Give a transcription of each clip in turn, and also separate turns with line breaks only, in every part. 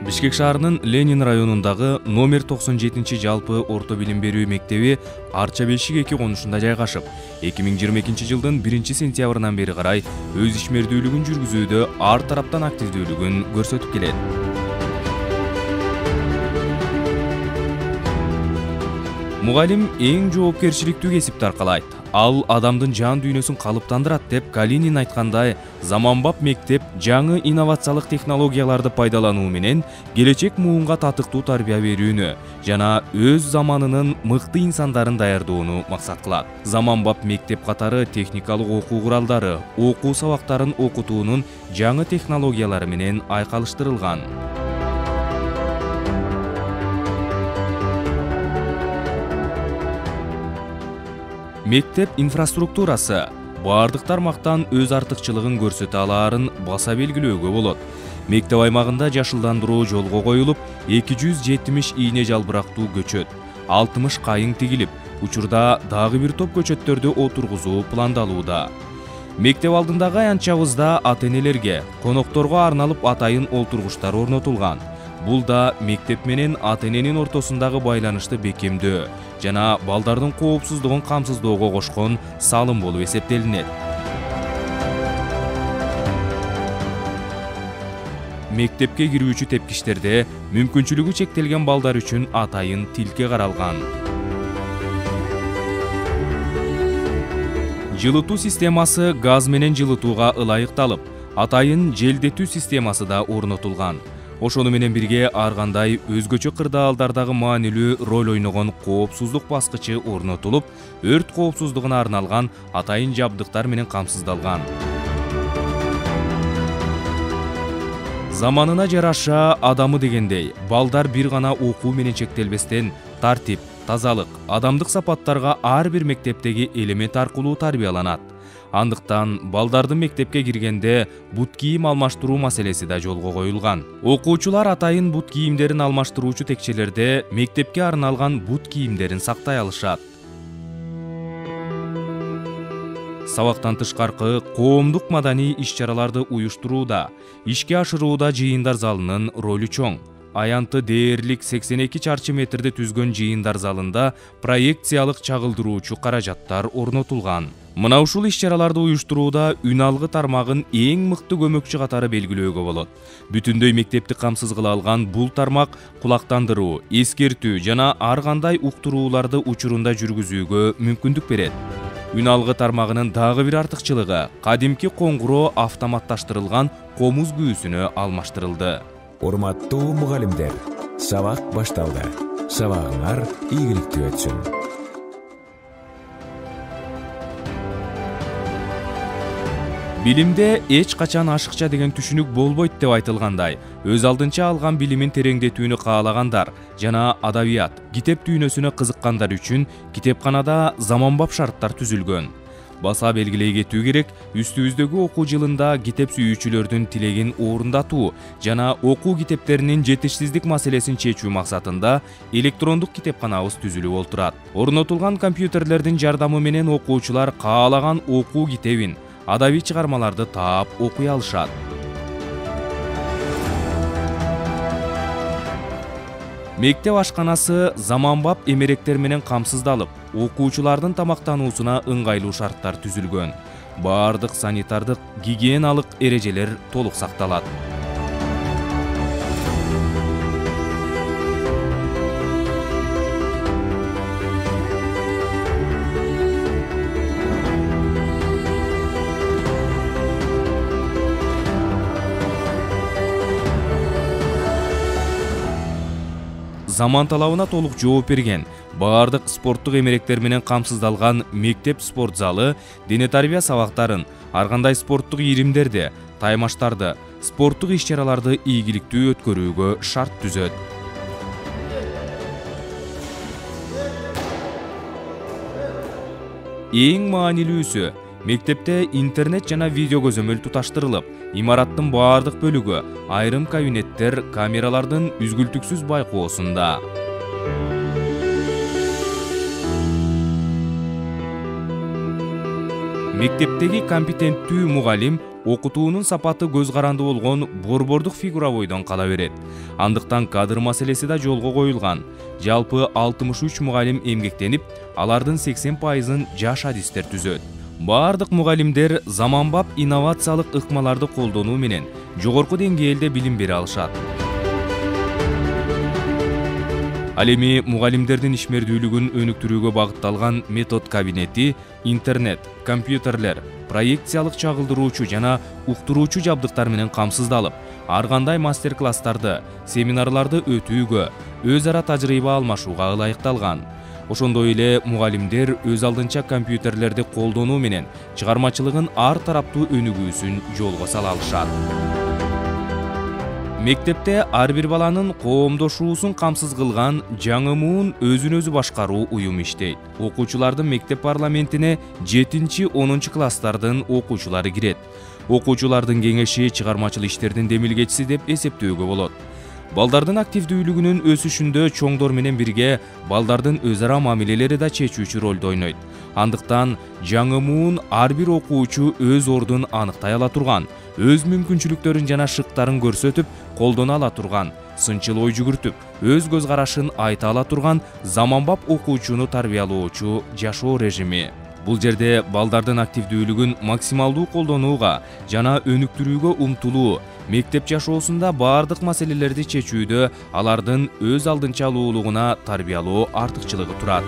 Бишкек шаарынын Ленин районундагы номер 97 жалпы орто билим берүү мектеби Арча Бешик 2 конушунда жайгашып, 2022 жылдын 1 сентябрынан бери карай өз ишмердүүлүгүн жүргүзүүдө ар тараптан активдүүлүгүн көрсөтүп келет. Мугалим эң жоопкерчиликтүү кесипти аркалайт. Ал адамдын жан дүйнөсүн калыптандырат деп Калинин айткандай, заманбап мектеп жаңы инновациялык технологияларды пайдалануу менен келечек муунга татыктуу тарбия берүүнү жана өз заманынын мыкты инсандарын даярдоону максат кылат. Заманбап мектеп катары техникалык окуу куралдары, окуу сабактарын окутуунун жаңы технологиялары менен айкалыштырылган. Мектеп инфраструктурасы бардык тармактан өз артыкчылыгын көрсөтө алаарын баса белгилөөгө болот. Мектеп аймагында жашылдандыруу жолго коюлуп, 270 ийне жалбырактуу көчөт, 60 кайың тигилип, учурда дагы бир топ көчөттөрдү отургузуу пландалууда. Мектеп алдындагы аянтчабызда ата-энелерге, конокторго арналып атайын олтургучтар орнотулган. Бул да мектеп менен ата-эненин ортосундагы байланышты бекемдөө жана балдардын коопсуздугун камсыздоого кошкон салым болуп эсептелинет. Мектепке кирүүчү тепкичтерде мүмкүнчүлүгү чектелген балдар үчүн атайын тилке каралган. Жылытуу системасы газ менен жылытууга ылайыкталып, атайын желдетүү системасы да орнотулган. Ошону менен бирге ар кандай өзгөчө кырдаалдардагы маанилүү роль ойногон коопсуздук баскычы орнотулуп, өрт коопсуздугуна арналган атайын жабдыктар менен камсыздалган. Заманына жараша адамы дегендей, балдар бир гана окуу менен чектелбестен тартип, тазалык, адамдык сапаттарга ар бир мектептеги элемент аркылуу тарбияланат. Андыктан балдардын мектепке киргенде бут кийим алмаштыруу маселеси да жолго коюлган. Окуучулар атайын бут кийимдерин алмаштыруучу текчелерде мектепке арналган бут кийимдерин сактай алышат. Сабактан тышкаркы коомдук маданий иш-чараларды уюштурууда, ишке ашырууда жыйындар залынын ролу чоң. Аянты дээрлик 82 чарчы метрди түзгөн жыйындар залында проекциялык чагылдыруучу каражаттар орнотулган. Мына ушул иш-чараларды уюштурууда үн алгы тармагын эң мыкты көмөкчү катары белгилөөгө болот. Бүтүндөй мектепти камсыз кыла алган бул тармак кулактандыруу, эскертүү жана ар кандай уктурууларды учурунда жүргүзүүгө мүмкүндүк берет. Үн алгы тармагынын дагы бир артыкчылыгы кадимки коңгуроо автоматташтырылган комуз күүсүнө алмаштырылды.
Урматтуу мугалимдер, сабак башталды. Сабагыңар ийгиликтүү өтсүн.
Билимде эч качан ашыкча деген түшүнүк болбойт деп айтылгандай, өз алдынча алган билимин тереңдетүүнү каалагандар жана адабият, китеп дүйнөсүнө кызыккандар үчүн китепканада заманбап шарттар түзүлгөн. Баса белгилей кетүү керек, үстүбүздөгү окуу жылында китеп сүйүүчүлөрдүн тилегин орундатуу жана окуу китептеринин жетишсиздик маселесин чечүү максатында электрондук китепканабыз түзүлүп олтурат. Орнотулган компьютерлердин жардамы менен окуучулар каалаган окуу китебин, адабий чыгармаларды таап окуй алышат. Мектеп ашканасы заманбап эмеректер менен камсыздалып, окуучулардын тамактануусуна ыңгайлуу шарттар түзүлгөн. Бардык санитардык, гигиеналык эрежелер толук сакталат. Заман талабына толук жооп берген, бардык спорттук эмеректер менен камсыздалган мектеп спорт залы дене тарбия сабактарын, ар кандай спорттук иримдерди, таймаштарды, спорттук иш-чараларды ийгиликтүү өткөрүүгө шарт түзөт. Эң маанилүүсү, мектепте интернет жана видео көзөмөл туташтырылып, имараттын бардык бөлүгү, айрым кабинеттер камералардын үзгүлтүксүз байкоосунда. мектептеги компетенттүү мугалим окутуунун сапаты көз каранды болгон борбордук фигура бойдон кала берет. Андыктан кадр маселеси да жолго коюлган. Жалпы 63 мугалим эмгектенип, алардын 80%-ын жаш адистер түзөт. Бардык мугалимдер заманбап инновациялык ыкмаларды колдонуу менен жогорку деңгээлде билим бере алышат. Ал эми мугалимдердин ишмердүүлүгүн өнүктүрүүгө багытталган метод кабинети, интернет, компьютерлер, проекциялык чагылдыруучу жана уктуруучу жабдыктар менен камсыздалып, ар кандай мастер-класстарды, семинарларды өтүүгө, өз ара тажрыйба алмашууга ылайыкталган. Ошондой эле мугалимдер өз алдынча компьютерлерди колдонуу менен чыгармачылыгын ар тараптуу өнүгүүсүн жолго сала алышат. Мектепте ар бир баланын коомдошуусун камсыз кылган жаңы муун өзүн өзү башкаруу уюму иштейт. Окуучулардын мектеп парламентине 7-10 класстардын окуучулары кирет. Окуучулардын кеңеши чыгармачыл иштердин демилгечиси деп эсептөөгө болот. Балдардын активдүүлүгүнүн өсүшүндө чоңдор менен бирге балдардын өз ара мамилелери да чечүүчү ролду ойнойт. Андыктан жаңы муун ар бир окуучу өз ордун аныктай ала турган, өз мүмкүнчүлүктөрүн жана шыктарын көрсөтүп, колдоно ала турган, сынчыл ой жүгүртүп, өз көз карашын айта ала турган заманбап окуучуну тарбиялоочу жашоо режими. Бул жерде балдардын активдүүлүгүн максималдуу колдонууга жана өнүктүрүүгө умтулуу, мектеп жашоосунда бардык маселелерди чечүүдө алардын өз алдынча алуулугуна тарбиялоо артыкчылыгы турат.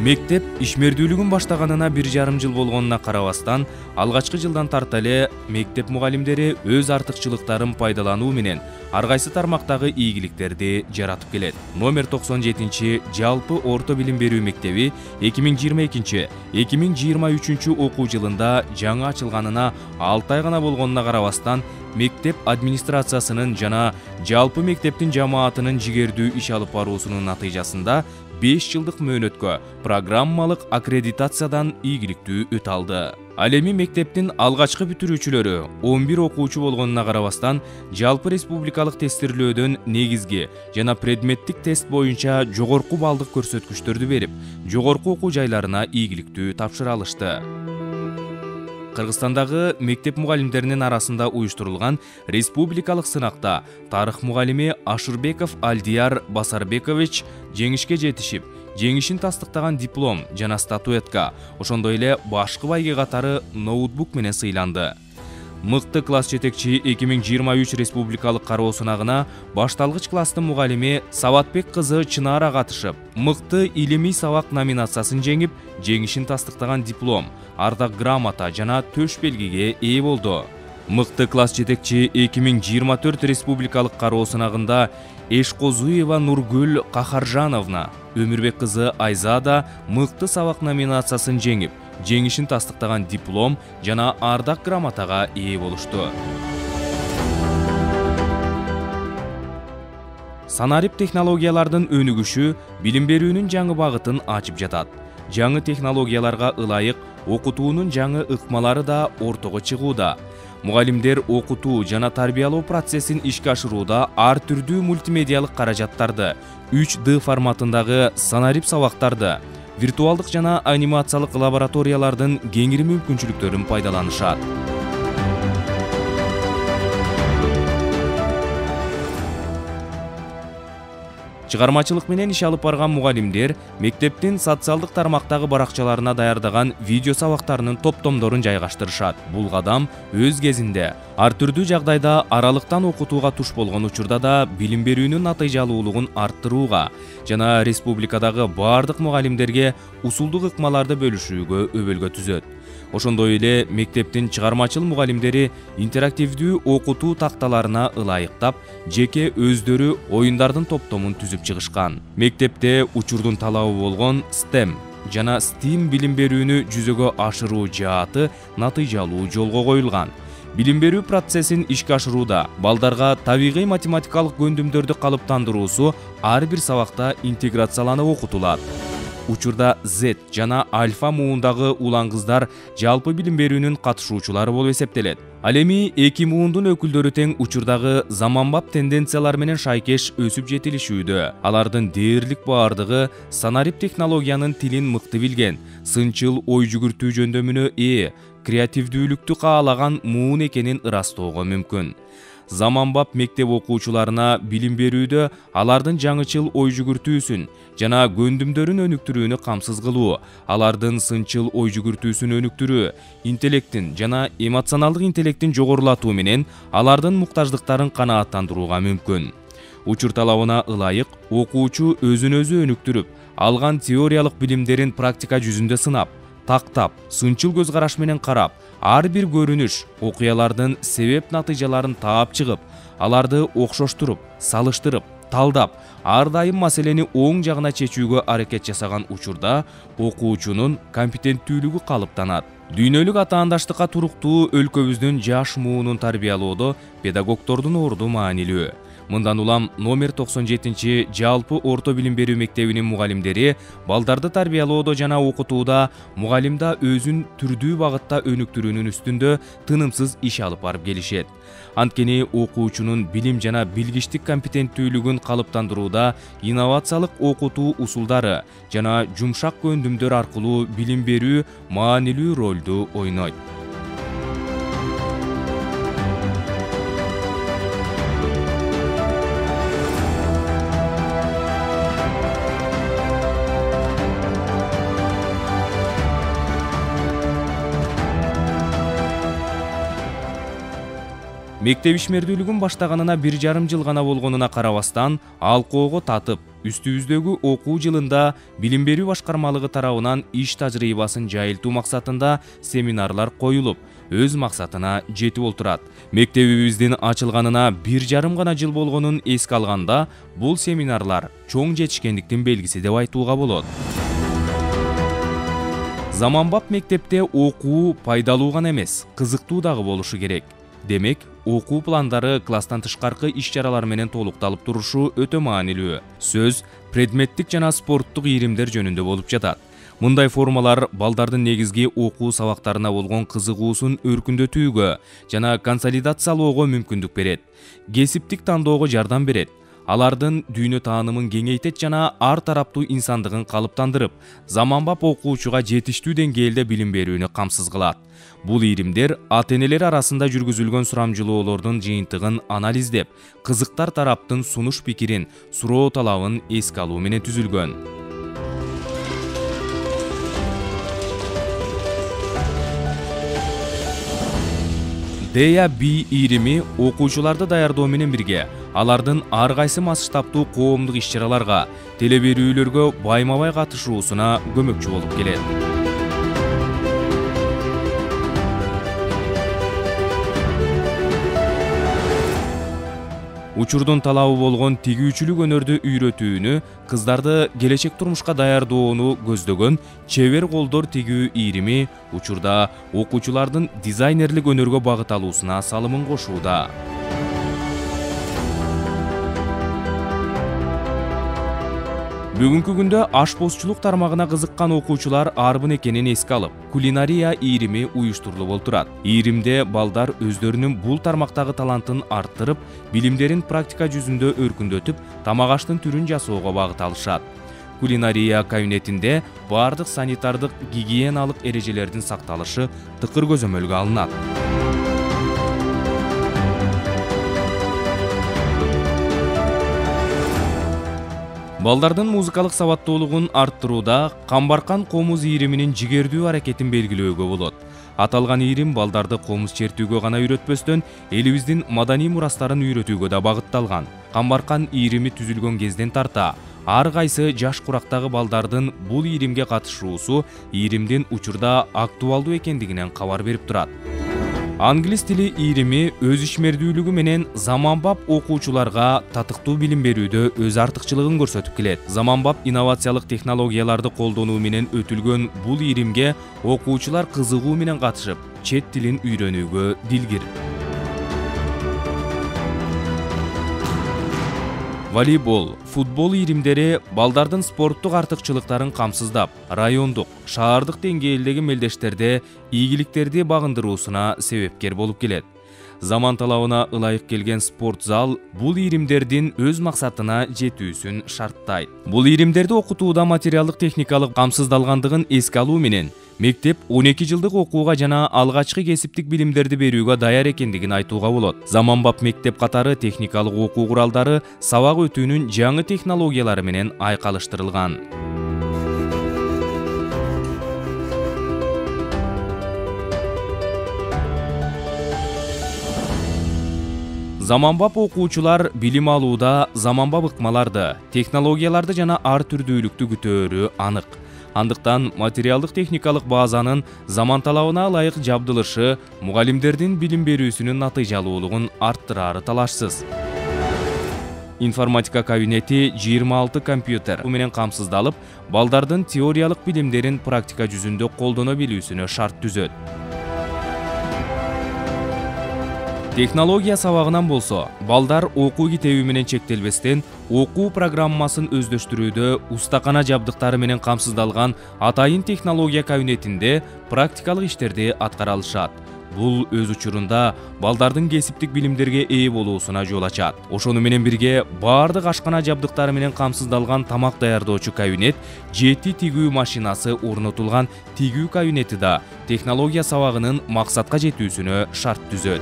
Мектеп ишмердүүлүгүн баштаганына 1,5 жыл болгонуна карабастан, алгачкы жылдан тарта эле мектеп мугалимдери өз артыкчылыктарын пайдалануу менен ар кайсы тармактагы ийгиликтерди жаратып келет. Номер 97 жалпы орто билим берүү мектеби 2022-2023 окуу жылында жаңы ачылганына 6 ай гана болгонуна карабастан, мектеп администрациясынын жана жалпы мектептин жамаатынын жигердүү иш алып баруусунун натыйжасында 5 жылдык мөөнөткө программалык аккредитациядан ийгиликтүү өтө алды. Ал эми мектептин алгачкы бүтүрүүчүлөрү 11 окуучу болгонуна карабастан, жалпы республикалык тестирлөөдөн негизги жана предметтик тест боюнча жогорку балдык көрсөткүчтөрдү берип, жогорку окуу жайларына ийгиликтүү тапшыра алышты. Кыргызстандагы мектеп мугалимдеринин арасында уюштурулган республикалык сынакта тарых мугалими Ашырбеков Алдияр Басарбекович жеңишке жетишип, жеңишин тастыктаган диплом жана статуэтка, ошондой эле башкы байге катары ноутбук менен сыйланды. Мыкты класс жетекчи 2023 республикалык кароо сынагына башталгыч класстын мугалими Сабатбек кызы Чынара катышып, мыкты илимий сабак номинациясын жеңип, жеңишин тастыктаган диплом, ардак грамота жана төш белгиге ээ болду. Мыкты класс жетекчи 2024 республикалык кароо сынагында Эшкозуева Нургүл Кахаржановна, Өмүрбек кызы Айзада мыкты сабак номинациясын жеңип, жеңишин тастыктаган диплом жана ардак грамотага ээ болушту. Санарип технологиялардын өнүгүшү билим берүүнүн жаңы багытын ачып жатат. Жаңы технологияларга ылайык окутуунун жаңы ыкмалары да ортого чыгууда. Мугалимдер окутуу жана тарбиялоо процессин ишке ашырууда ар түрдүү мультимедиалык каражаттарды, 3D форматындагы санарип сабактарды, виртуалдык жана анимациялык лабораториялардын кеңири мүмкүнчүлүктөрүн пайдаланышат. Чыгармачылык менен иш алып барган мугалимдер мектептин социалдык тармактагы баракчаларына даярдаган видео сабактарынын топтомдорун жайгаштырышат. Бул кадам өз кезинде ар түрдүү жагдайда аралыктан окутууга туш болгон учурда да билим берүүнүн натыйжалуулугун арттырууга жана республикадагы бардык мугалимдерге усулдук ыкмаларды бөлүшүүгө өбөлгө түзөт. Ошондой эле мектептин чыгармачыл мугалимдери интерактивдүү окутуу такталарына ылайыктап, жеке өздөрү оюндардын топтомун түзүп чыгышкан. Мектепте учурдун талабы болгон STEM жана STEAM билим берүүнү жүзөгө ашыруу жааты натыйжалуу жолго коюлган. Билим берүү процессин ишке ашырууда балдарга табигый математикалык көндүмдөрдү калыптандыруусу ар бир сабакта интеграцияланып окутулат. Учурда Z жана альфа муундагы улан кыздар жалпы билим берүүнүн катышуучулары болуп эсептелет. Ал эми эки муундун өкүлдөрү тең учурдагы заманбап тенденциялар менен шайкеш өсүп жетилишүүдө. Алардын дээрлик баардыгы санарип технологиянын тилин мыкты билген, сынчыл ой жүгүртүү жөндөмүнө ээ, креативдүүлүктү каалаган муун экенин ырастоого мүмкүн. Заманбап мектеп окуучуларына билим берүүдө алардын жаңычыл ой жүгүртүүсүн жана көндүмдөрүн өнүктүрүүнү камсыз кылуу, алардын сынчыл ой жүгүртүүсүн өнүктүрүү, интеллектин жана эмоционалдык интеллектин жогорулатуу менен алардын муктаждыктарын канааттандырууга мүмкүн. Учур талабына ылайык окуучу өзүн өзү өнүктүрүп, алган теориялык билимдерин практика жүзүндө сынап, тактап, сынчыл көз караш менен карап, ар бир көрүнүш, окуялардын себеп натыйжаларын таап чыгып, аларды окшоштуруп, салыштырып, талдап, ар дайым маселени оң жагына чечүүгө аракет жасаган учурда окуучунун компетенттүүлүгү калыптанат. Дүйнөлүк атаандаштыкка туруктуу өлкөбүздүн жаш муунун тарбиялоодо педагогдордун орду маанилүү. Мындан улам номер 97 жалпы орто билим берүү мектебинин мугалимдери балдарды тарбиялоодо жана окутууда мугалимда өзүн түрдүү багытта өнүктүрүүнүн үстүндө тынымсыз иш алып барып келишет. Анткени окуучунун билим жана билгичтик компетенттүүлүгүн калыптандырууда инновациялык окутуу усулдары жана жумшак көндүмдөр аркылуу билим берүү маанилүү ролду ойнойт. Мектеп ишмердүүлүгүн баштаганына 1,5 жыл гана болгонуна карабастан, алкоого татып, үстүбүздөгү окуу жылында билим берүү башкармалыгы тарабынан иш тажрыйбасын жайылтуу максатында семинарлар коюлуп, өз максатына жетип олтурат. Мектебибиздин ачылганына 1,5 гана жыл болгонун эске алганда, бул семинарлар чоң жетишкендиктин белгиси деп айтууга болот. Заманбап мектепте окуу пайдалуу гана эмес, кызыктуу дагы болушу керек. Демек, окуу пландары класстан тышкаркы иш-чаралар менен толукталып турушу өтө маанилүү. Сөз предметтик жана спорттук ийримдер жөнүндө болуп жатат. Мындай формалар балдардын негизги окуу сабактарына болгон кызыгуусун өркүндөтүүгө жана консолидациялоого мүмкүндүк берет. Кесиптик тандоого жардам берет. Алардын дүйнө таанымын кеңейтет жана ар тараптуу инсандыгын калыптандырып, заманбап окуучуга жетиштүү деңгээлде билим берүүнү камсыз кылат. Бул ийримдер ата-энелер арасында жүргүзүлгөн сурамжылоолордун жыйынтыгын анализдеп, кызыктар тараптын сунуш пикирин, суроо талабын эске алуу менен түзүлгөн. DEA-B ийрими окуучуларды даярдоо менен бирге алардын ар кайсы масштабтуу коомдук иш-чараларга, теле берүүлөргө байма-бай катышуусуна көмөкчү болуп келет. Учурдун талабы болгон тигүүчүлүк өнөрдү үйрөтүүнү, кыздарды келечек турмушка даярдоону көздөгөн чебер колдор тигүү ийрими учурда окуучулардын дизайнерлик өнөргө багыт алуусуна салымын кошууда. Бүгүнкү күндө ашпозчулук тармагына кызыккан окуучулар арбын экенин эске алып, кулинария ийрими уюштурулуп олтурат. Ийримде балдар өздөрүнүн бул тармактагы талантын арттырып, билимдерин практика жүзүндө өркүндөтүп, тамак аштын түрүн жасоого багыт алышат. Кулинария кабинетинде бардык санитардык гигиеналык эрежелердин сакталышы тыкыр көзөмөлгө алынат. Балдардын музыкалык сабаттуулугун арттырууда камбаркан комуз ийриминин жигердүү аракетин белгилөөгө болот. Аталган ийрим балдарды комуз чертүүгө гана үйрөтпөстөн, элибиздин маданий мурастарын үйрөтүүгө да багытталган. Камбаркан ийрими түзүлгөн кезден тарта ар кайсы жаш курактагы балдардын бул ийримге катышуусу ийримдин учурда актуалдуу экендигинен кабар берип турат. Англис тили ийрими өз ишмердүүлүгү менен заманбап окуучуларга татыктуу билим берүүдө өз артыкчылыгын көрсөтүп келет. Заманбап инновациялык технологияларды колдонуу менен өтүлгөн бул ийримге окуучулар кызыгуу менен катышып, чет тилин үйрөнүүгө дилгир. волейбол, футбол иримдери балдардын спорттук артыкчылыктарын камсыздап, райондук, шаардык деңгээлдеги мелдештерде ийгиликтерди багындыруусуна себепкер болуп келет. Заман талабына ылайык келген спорт зал бул иримдердин өз максатына жетүүсүн шарттайт. Бул иримдерди окутууда материалдык техникалык камсыздалгандыгын эске алуу менен мектеп 12 жылдык окууга жана алгачкы кесиптик билимдерди берүүгө даяр экендигин айтууга болот. Заманбап мектеп катары техникалык окуу куралдары сабак өтүүнүн жаңы технологиялары менен айкалыштырылган. Заманбап окуучулар билим алууда заманбап ыкмаларды, технологияларды жана ар түрдүүлүктү күтөөрү анык. Андыктан материалдык техникалык базанын заман талабына ылайык жабдылышы мугалимдердин билим берүүсүнүн натыйжалуулугун арттырары талашсыз. Информатика кабинети 26 компьютер менен камсыздалып, балдардын теориялык билимдерин практика жүзүндө колдоно билүүсүнө шарт түзөт. Технология сабагынан болсо, балдар окуу китеби менен чектелбестен окуу программасын өздөштүрүүдө устакана жабдыктары менен камсыздалган атайын технология кабинетинде практикалык иштерди аткара алышат. Бул өз учурунда балдардын кесиптик билимдерге ээ болуусуна жол ачат. Ошону менен бирге баардык ашкана жабдыктары менен камсыздалган тамак даярдоочу кабинет, 7 тигүү машинасы орнотулган тигүү кабинети да технология сабагынын максатка жетүүсүнө шарт түзөт.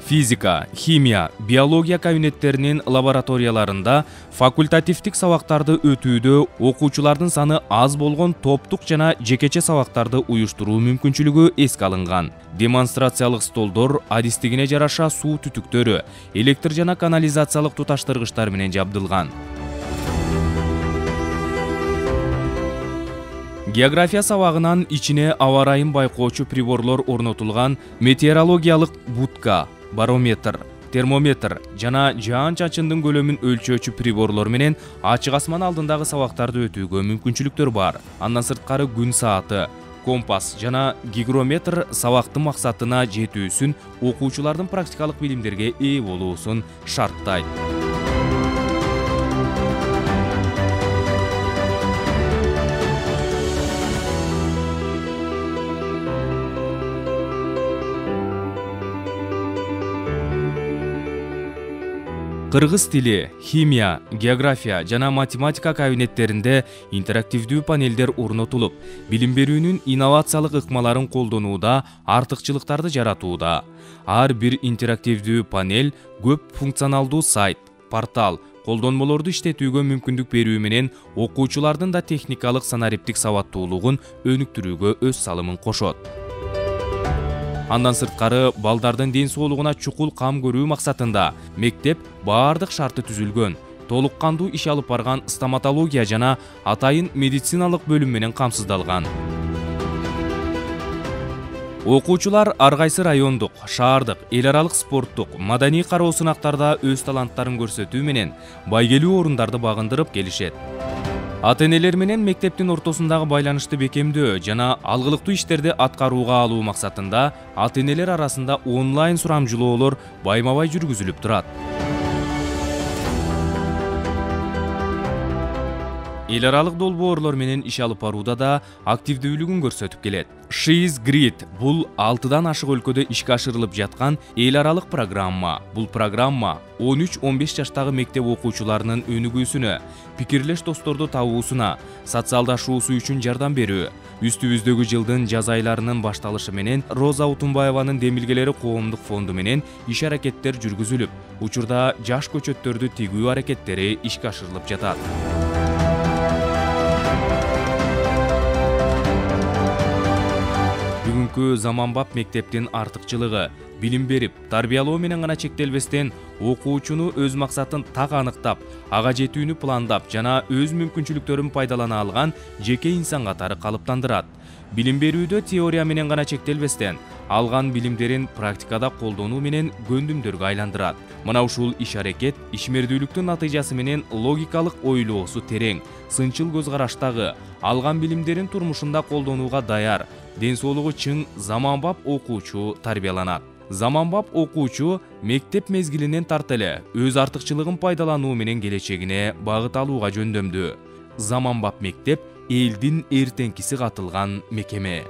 Физика, химия, биология кабинеттеринин лабораторияларында факультативдик сабактарды өтүүдө окуучулардын саны аз болгон топтук жана жекече сабактарды уюштуруу мүмкүнчүлүгү эске алынган. Демонстрациялык столдор адистигине жараша суу түтүктөрү, электр жана канализациялык туташтыргычтар менен жабдылган. География сабагынан ичине аба ырайын байкоочу приборлор орнотулган метеорологиялык будка, барометр, термометр жана жаан-чачындын көлөмүн өлчөөчү приборлор менен ачык асман алдындагы сабактарды өтүүгө мүмкүнчүлүктөр бар. Андан сырткары күн сааты, компас жана гигрометр сабактын максатына жетүүсүн, окуучулардын практикалык билимдерге ээ болуусун шарттайт. Кыргыз тили, химия, география жана математика кабинеттеринде интерактивдүү панелдер орнотулуп, билим берүүнүн инновациялык ыкмаларын колдонууда артыкчылыктарды жаратууда. Ар бир интерактивдүү панель көп функционалдуу сайт, портал, колдонмолорду иштетүүгө мүмкүндүк берүү менен окуучулардын да техникалык санариптик сабаттуулугун өнүктүрүүгө өз салымын кошот. Андан сырткары балдардын ден соолугуна чукул кам көрүү максатында мектеп баардык шарты түзүлгөн, толук кандуу иш алып барган стоматология жана атайын медициналык бөлүм менен камсыздалган. Окуучулар ар кайсы райондук, шаардык, эл аралык спорттук, маданий кароо сынактарда өз таланттарын көрсөтүү менен байгелүү орундарды багындырып келишет. Ата-энелер менен мектептин ортосундагы байланышты бекемдөө жана алгылыктуу иштерди аткарууга алуу максатында ата-энелер арасында онлайн сурамжылоолор байма-бай жүргүзүлүп турат. Эл аралык долбоорлор менен иш алып барууда да активдүүлүгүн көрсөтүп келет. She's Grid бул 6дан ашык өлкөдө ишке ашырылып жаткан эл аралык программа. Бул программа 13-15 жаштагы мектеп окуучуларынын өнүгүүсүнө, пикирлеш досторду табуусуна, социалдашуусу үчүн жардам берүү. Үстүбүздөгү жылдын жаз айларынын башталышы менен Роза Утунбаеванын Демилгелери коомдук фонду менен иш аракеттер жүргүзүлүп, учурда жаш көчөттөрдү тигүү аракеттери ишке ашырылып жатат. Бүгүнкү заманбап мектептин артыкчылыгы билим берип, тарбиялоо менен гана чектелбестен, окуучуну өз максатын так аныктап, ага жетүүнү пландап жана өз мүмкүнчүлүктөрүн пайдалана алган жеке инсан катары калыптандырат. Билим берүүдө теория менен гана чектелбестен, алган билимдерин практикада колдонуу менен көндүмдөргө айландырат. Мына ушул иш-аракет ишмердүүлүктүн натыйжасы менен логикалык ойлоосу терең, сынчыл көз караштагы, алган билимдерин турмушунда колдонууга даяр, ден соолугу чың заманбап окуучу тарбияланат. Заманбап окуучу мектеп мезгилинен тарта эле өз артыкчылыгын пайдалануу менен келечегине багыт алууга жөндөмдүү. Заманбап мектеп элдин эртеңкиси катылган мекеме.